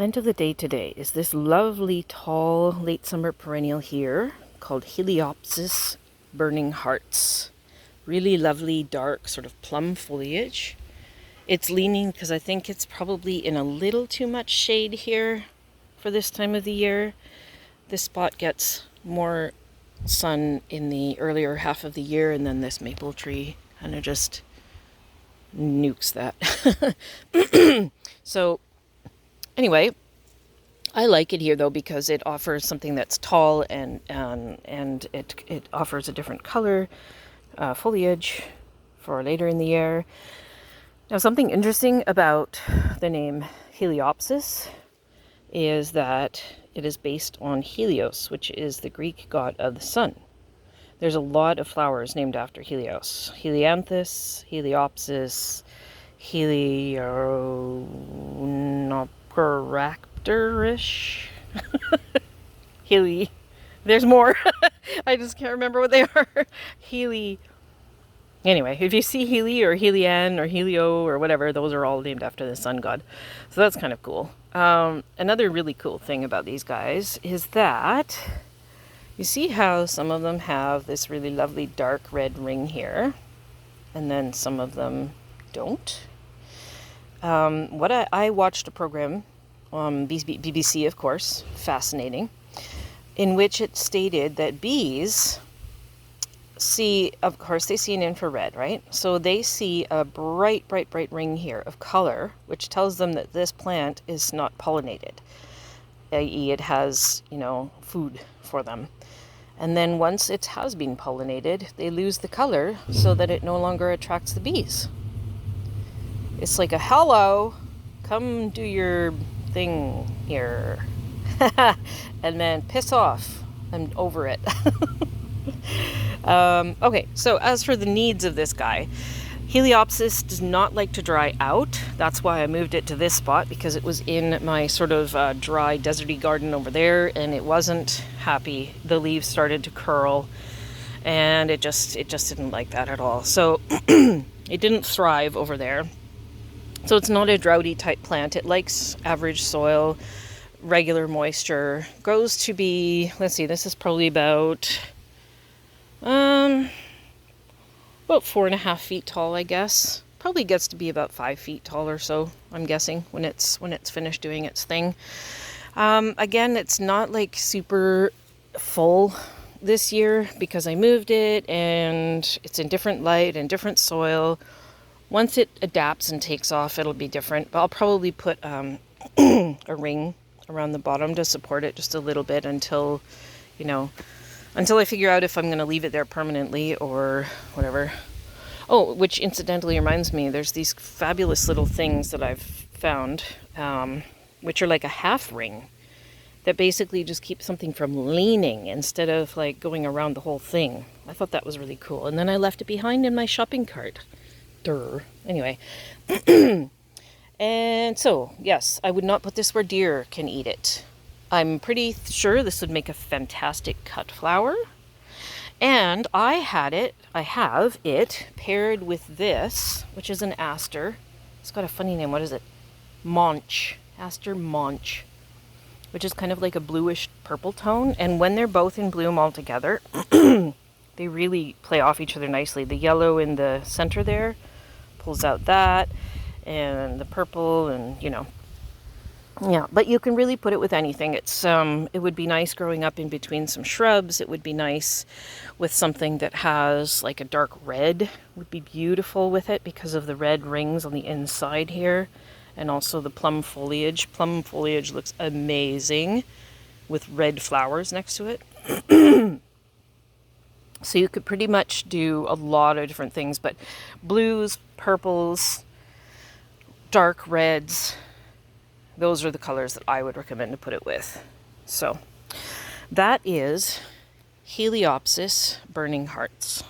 Plant of the day today is this lovely tall late summer perennial here called Heliopsis Burning Hearts. Really lovely dark sort of plum foliage. It's leaning because I think it's probably in a little too much shade here for this time of the year. This spot gets more sun in the earlier half of the year, and then this maple tree kind of just nukes that. So anyway, I like it here though because it offers something that's tall and it offers a different color foliage for later in the year. Now, something interesting about the name Heliopsis is that it is based on Helios, which is the Greek god of the sun. There's a lot of flowers named after Helios. Helianthus, Heliopsis, Helionopteractor-ish. There's more. I just can't remember what they are. Anyway, if you see Heli or Helian or Helio or whatever, those are all named after the sun god. So that's kind of cool. Another really cool thing about these guys is that you see how some of them have this really lovely dark red ring here, and then some of them don't. I watched a program on BBC, of course, fascinating, in which it stated that bees see, of course, they see an infrared, right? So they see a bright ring here of color, which tells them that this plant is not pollinated, i.e. it has, food for them. And then once it has been pollinated, they lose the color so that it no longer attracts the bees. It's like a hello, come do your thing here. And then piss off. I'm over it. Okay, so as for the needs of this guy, Heliopsis does not like to dry out. That's why I moved it to this spot, because it was in my sort of dry, deserty garden over there, and it wasn't happy. The leaves started to curl, and it just didn't like that at all. So it didn't thrive over there. So it's not a droughty type plant. It likes average soil, regular moisture. Grows to be, let's see, this is probably about 4.5 feet tall, I guess. Probably gets to be about 5 feet tall or so, I'm guessing, when it's finished doing its thing. Again, it's not like super full this year because I moved it and it's in different light and different soil. Once it adapts and takes off, it'll be different. But I'll probably put a ring around the bottom to support it just a little bit until I figure out if I'm going to leave it there permanently or whatever. Oh, which incidentally reminds me, there's these fabulous little things that I've found, which are like a half ring that basically just keep something from leaning instead of like going around the whole thing. I thought that was really cool. And then I left it behind in my shopping cart. Anyway. And so, yes, I would not put this where deer can eat it. I'm pretty sure this would make a fantastic cut flower. And I have it paired with this, which is an aster. It's got a funny name. What is it? Monch. Aster monch. Which is kind of like a bluish purple tone. And when they're both in bloom all together, they really play off each other nicely. The yellow in the center there pulls out that, and the purple, and yeah, but you can really put it with anything. It's it would be nice growing up in between some shrubs. It would be nice with something that has like a dark red. Would be beautiful with it because of the red rings on the inside here, and also the plum foliage. Plum foliage looks amazing with red flowers next to it. So you could pretty much do a lot of different things, but blues, purples, dark reds, those are the colors that I would recommend to put it with. So that is Heliopsis Burning Hearts.